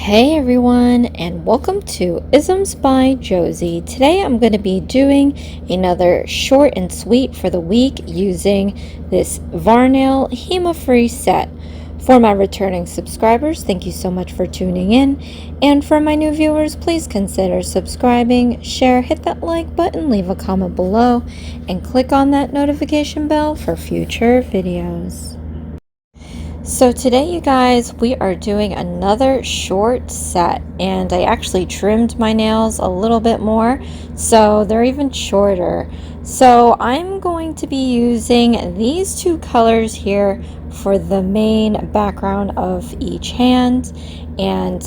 Hey everyone, and welcome to Isms by Josie. Today I'm going to be doing another short and sweet for the week using this Varnail HEMA free set. For my returning subscribers, thank you so much for tuning in, and for my new viewers, please consider subscribing, share, hit that like button, leave a comment below, and click on that notification bell for future videos. So today, you guys, we are doing another short set, and I actually trimmed my nails a little bit more, so they're even shorter. So I'm going to be using these two colors here for the main background of each hand, and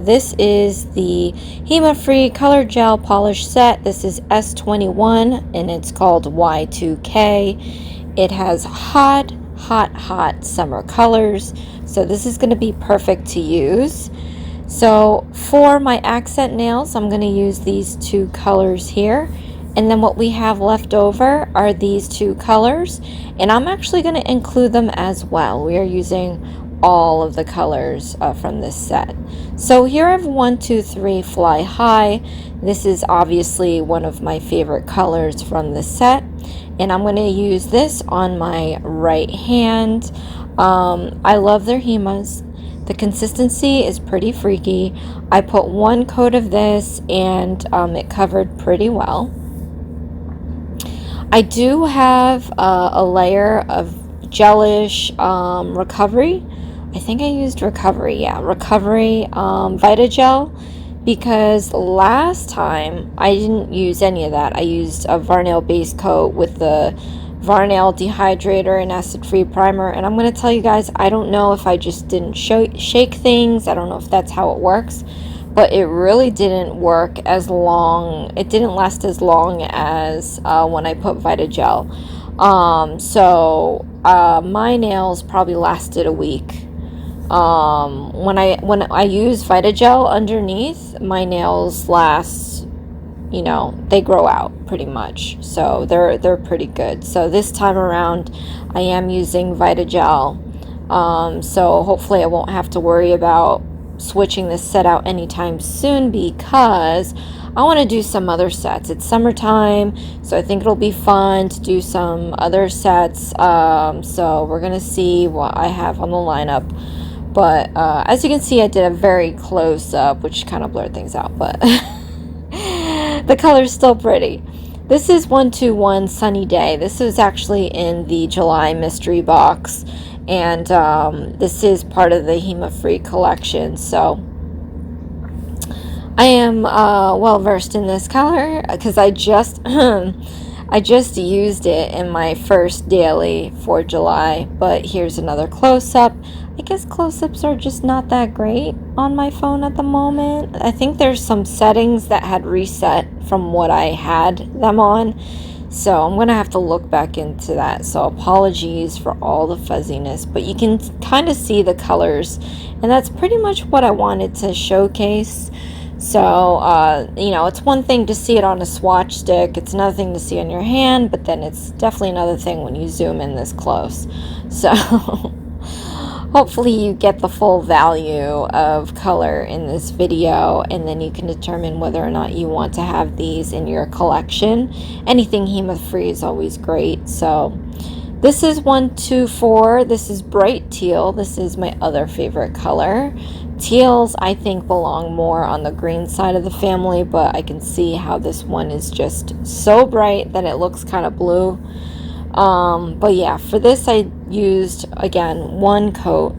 this is the HEMA Free Color Gel Polish Set. This is S21, and it's called Y2K. It has hot summer colors, so this is going to be perfect to use. So for my accent nails, I'm going to use these two colors here, and then what we have left over are these two colors, and I'm actually going to include them as well. We are using all of the colors from this set. So here I have 1, 2, 3 Fly High. This is obviously one of my favorite colors from the set, and I'm going to use this on my right hand. I love their HEMAs. The consistency is pretty freaky. I put one coat of this, and it covered pretty well. I do have a layer of Gelish Recovery. I think I used Recovery, Vitagel, because last time I didn't use any of that. I used a Varnail base coat with the Varnail dehydrator and acid-free primer, and I'm going to tell you guys, I don't know if I just didn't shake things. I don't know if that's how it works, but it really didn't work as long. It didn't last as long as when I put Vitagel. So my nails probably lasted a week. When I use Vitagel underneath, my nails last, they grow out pretty much, so they're pretty good. So this time around I am using Vitagel, so hopefully I won't have to worry about switching this set out anytime soon, because I want to do some other sets. It's summertime, so I think it'll be fun to do some other sets. So we're gonna see what I have on the lineup. But as you can see, I did a very close up, which kind of blurred things out, but the color's still pretty. This is 121 Sunny Day. This is actually in the July mystery box, and this is part of the HEMA Free collection. So I am well versed in this color because I just I just used it in my first daily for July. But here's another close-up. I guess close-ups are just not that great on my phone at the moment. I think there's some settings that had reset from what I had them on, so I'm gonna have to look back into that. So apologies for all the fuzziness, but you can kind of see the colors, and that's pretty much what I wanted to showcase. So it's one thing to see it on a swatch stick, it's another thing to see on your hand, but then it's definitely another thing when you zoom in this close. So hopefully you get the full value of color in this video, and then you can determine whether or not you want to have these in your collection. Anything HEMA free is always great. So this is 124. This is bright teal. This is my other favorite color. Teals, I think, belong more on the green side of the family, but I can see how this one is just so bright that it looks kind of blue. But yeah, for this I used, again, one coat.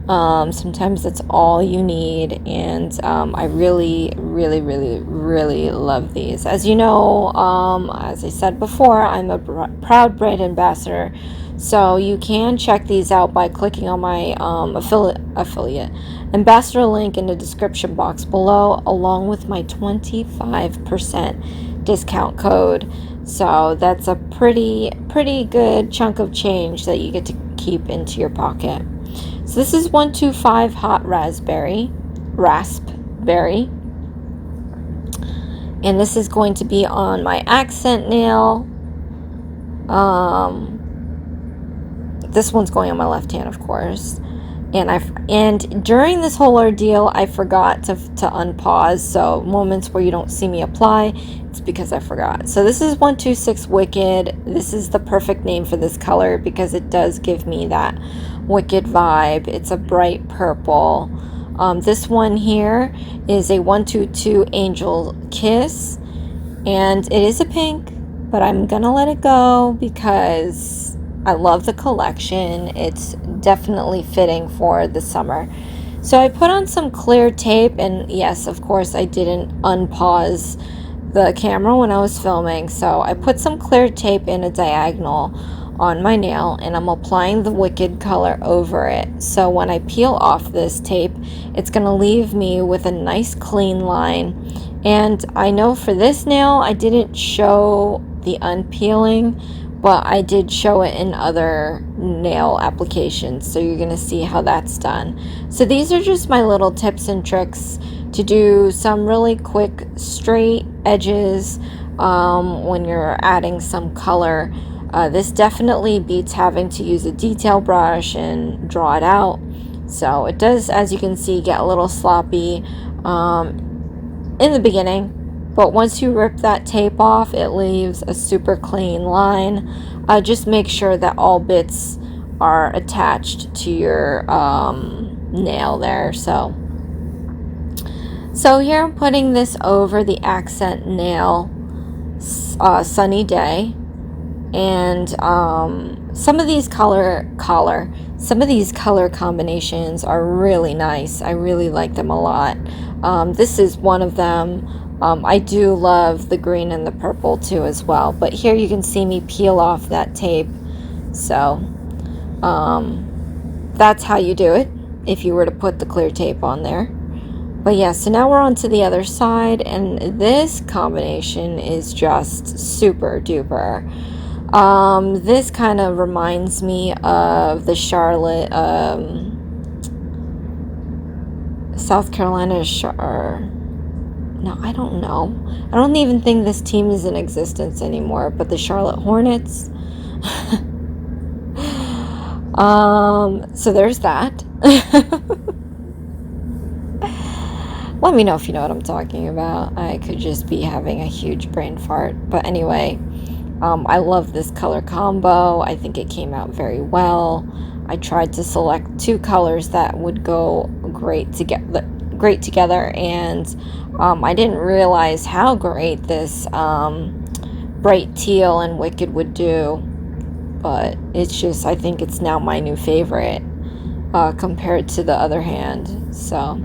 Sometimes that's all you need, and I really love these. As you know, as I said before, I'm a proud brand ambassador, so you can check these out by clicking on my affiliate ambassador link in the description box below, along with my 25% discount code. So that's a pretty good chunk of change that you get to keep into your pocket. So this is 125 Hot Raspberry, and this is going to be on my accent nail. This one's going on my left hand, of course, And during this whole ordeal, I forgot to unpause. So moments where you don't see me apply, it's because I forgot. So this is 126 Wicked. This is the perfect name for this color because it does give me that Wicked vibe. It's a bright purple. This one here is a 122 Angel Kiss, and it is a pink, but I'm gonna let it go because I love the collection. It's definitely fitting for the summer. So I put on some clear tape, and yes, of course, I didn't unpause the camera when I was filming. So I put some clear tape in a diagonal on my nail, and I'm applying the Wicked color over it. So when I peel off this tape, it's going to leave me with a nice clean line. And I know for this nail, I didn't show the unpeeling, but I did show it in other nail applications, so you're going to see how that's done. So these are just my little tips and tricks to do some really quick straight edges when you're adding some color. This definitely beats having to use a detail brush and draw it out. So it does, as you can see, get a little sloppy in the beginning, but once you rip that tape off, it leaves a super clean line. Just make sure that all bits are attached to your nail there. So here I'm putting this over the accent nail, Sunny Day. And some of these color combinations are really nice. I really like them a lot. This is one of them. I do love the green and the purple too as well. But here you can see me peel off that tape. So that's how you do it if you were to put the clear tape on there. But yeah, so now we're on to the other side, and this combination is just super duper. This kind of reminds me of the Charlotte, South Carolina, no, I don't know. I don't even think this team is in existence anymore, but the Charlotte Hornets. So there's that. Let me know if you know what I'm talking about. I could just be having a huge brain fart. But anyway, I love this color combo. I think it came out very well. I tried to select two colors that would go great together, and I didn't realize how great this bright teal and Wicked would do. But it's just, I think it's now my new favorite compared to the other hand. So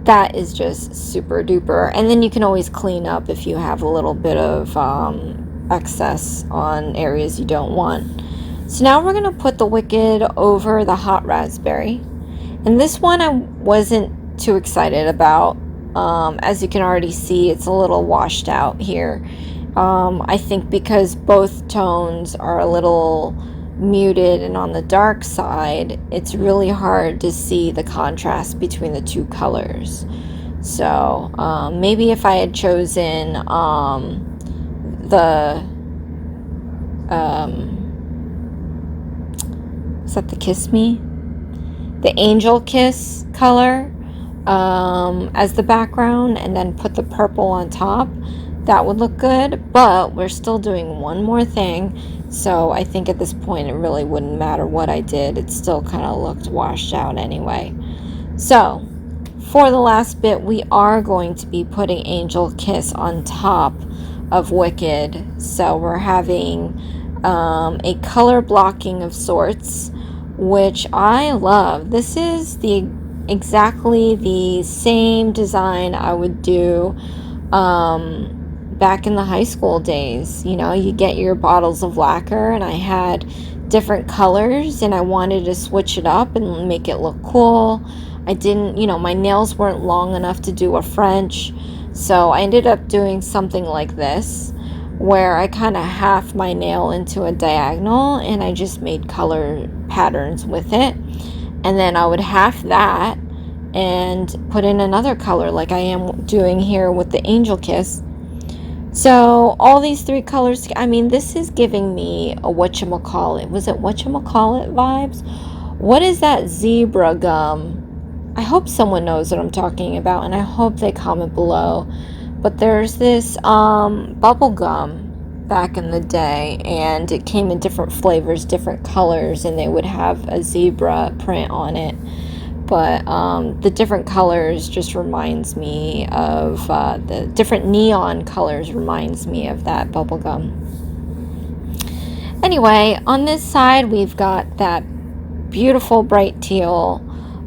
that is just super duper. And then you can always clean up if you have a little bit of excess on areas you don't want. So now we're going to put the Wicked over the hot raspberry. And this one I wasn't too excited about. As you can already see, it's a little washed out here. I think because both tones are a little muted and on the dark side, it's really hard to see the contrast between the two colors. So maybe if I had chosen is that the Kiss Me? The Angel Kiss color as the background, and then put the purple on top, that would look good. But we're still doing one more thing, so I think at this point it really wouldn't matter what I did. It still kind of looked washed out anyway. So for the last bit, we are going to be putting Angel Kiss on top of Wicked. So we're having a color blocking of sorts, which I love. This is exactly the same design I would do back in the high school days. You know, you get your bottles of lacquer, and I had different colors, and I wanted to switch it up and make it look cool. I didn't, my nails weren't long enough to do a French, so I ended up doing something like this, where I kind of half my nail into a diagonal, and I just made color patterns with it. And then I would half that and put in another color like I am doing here with the Angel Kiss. So all these three colors, I mean, this is giving me a whatchamacallit. Was it whatchamacallit vibes? What is that zebra gum? I hope someone knows what I'm talking about, and I hope they comment below. But there's this bubble gum back in the day, and it came in different flavors, different colors, and they would have a zebra print on it. But the different colors just reminds me of the different neon colors reminds me of that bubble gum. Anyway, on this side we've got that beautiful bright teal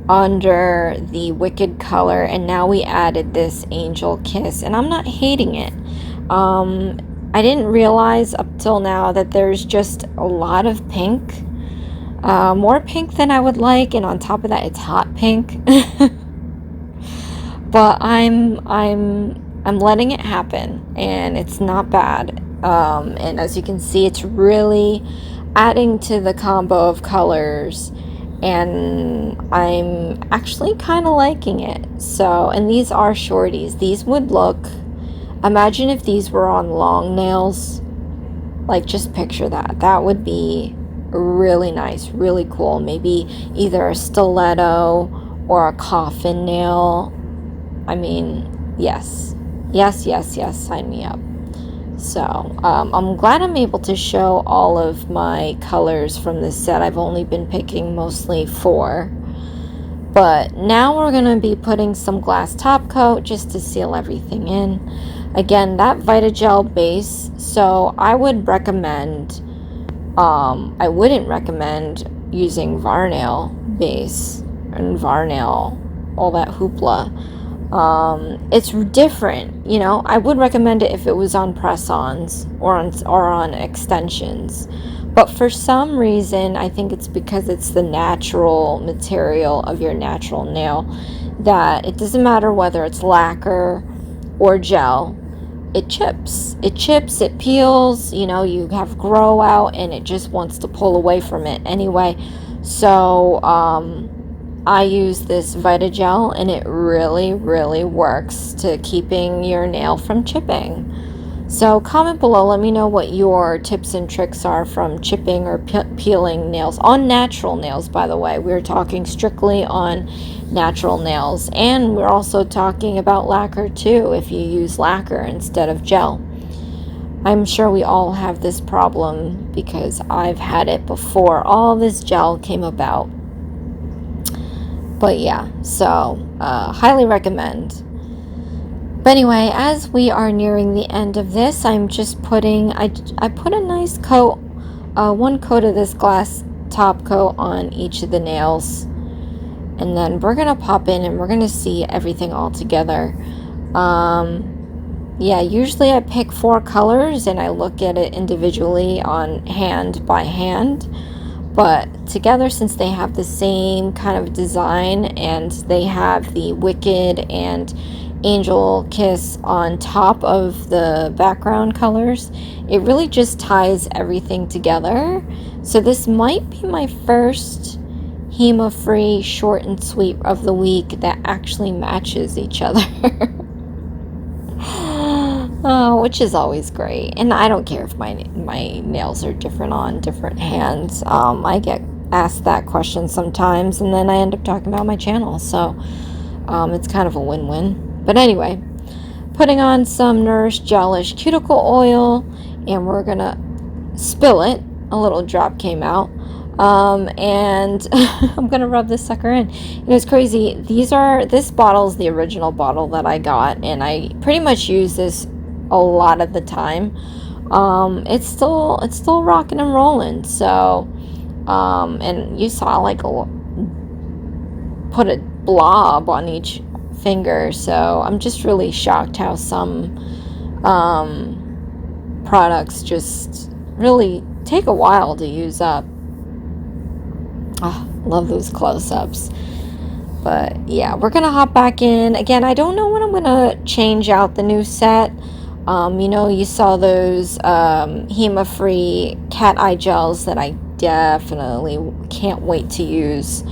under the wicked color, and now we added this angel kiss, and I'm not hating it. I didn't realize up till now that there's just a lot of pink, more pink than I would like, and on top of that it's hot pink. But I'm letting it happen, and it's not bad. And as you can see, it's really adding to the combo of colors, and I'm actually kind of liking it. So, and these are shorties. These would look, imagine if these were on long nails. Like, just picture that. That would be really nice, really cool. Maybe either a stiletto or a coffin nail. I mean, yes, sign me up. So I'm glad I'm able to show all of my colors from this set. I've only been picking mostly 4, but now we're going to be putting some glass top coat just to seal everything in. Again, that Vitagel base, so I would recommend, I wouldn't recommend using Varnail base and Varnail, all that hoopla. It's different, you know. I would recommend it if it was on press-ons or on extensions, but for some reason, I think it's because it's the natural material of your natural nail, that it doesn't matter whether it's lacquer or gel, it chips, it peels, you know, you have grow out, and it just wants to pull away from it anyway. So I use this Vitagel, and it really works to keeping your nail from chipping. So comment below, let me know what your tips and tricks are from chipping or peeling nails. On natural nails, by the way. We're talking strictly on natural nails. And we're also talking about lacquer too, if you use lacquer instead of gel. I'm sure we all have this problem because I've had it before all this gel came about. But yeah, so highly recommend. But anyway, as we are nearing the end of this, I'm just putting, I put a nice coat, one coat of this glass top coat on each of the nails. And then we're going to pop in and we're going to see everything all together. Yeah, usually I pick 4 colors and I look at it individually on hand by hand. But together, since they have the same kind of design and they have the Wicked and Angel Kiss on top of the background colors, it really just ties everything together. So this might be my first HEMA-free short and sweet of the week that actually matches each other. Oh, which is always great. And I don't care if my nails are different on different hands. I get asked that question sometimes, and then I end up talking about my channel. So it's kind of a win-win. But anyway, putting on some Nourish Gelish cuticle oil, and we're gonna spill it. A little drop came out. And I'm gonna rub this sucker in. It was crazy. This bottle is the original bottle that I got, and I pretty much use this a lot of the time. It's still rocking and rolling. So and you saw like put a blob on each finger, so I'm just really shocked how some products just really take a while to use up. Oh, love those close-ups. But yeah, we're gonna hop back in again. I don't know when I'm gonna change out the new set. You know, you saw those HEMA-free cat eye gels that I definitely can't wait to use.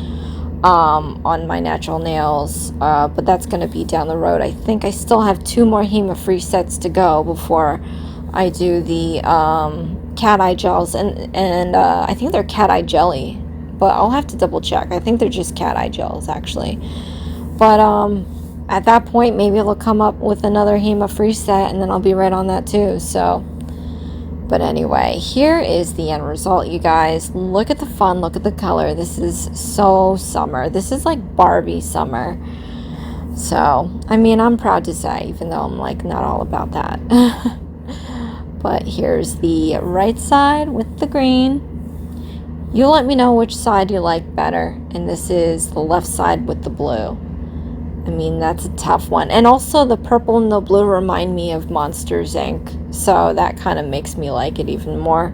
on my natural nails, but that's going to be down the road. I think I still have 2 more HEMA free sets to go before I do the cat eye gels, and I think they're cat eye jelly, but I'll have to double check. I think they're just cat eye gels actually, but at that point maybe it'll come up with another HEMA free set, and then I'll be right on that too. So but anyway, here is the end result, you guys. Look at the fun, look at the color. This is so summer. This is like Barbie summer. So, I mean, I'm proud to say, even though I'm like not all about that. But here's the right side with the green. You let me know which side you like better. And this is the left side with the blue. I mean, that's a tough one. And also the purple and the blue remind me of Monsters Inc. So that kind of makes me like it even more.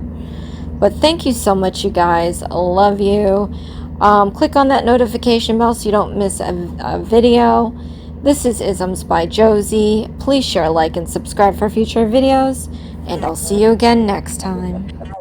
But thank you so much, you guys. I love you. Click on that notification bell so you don't miss a video. This is Isms by Josie. Please share, like, and subscribe for future videos. And I'll see you again next time.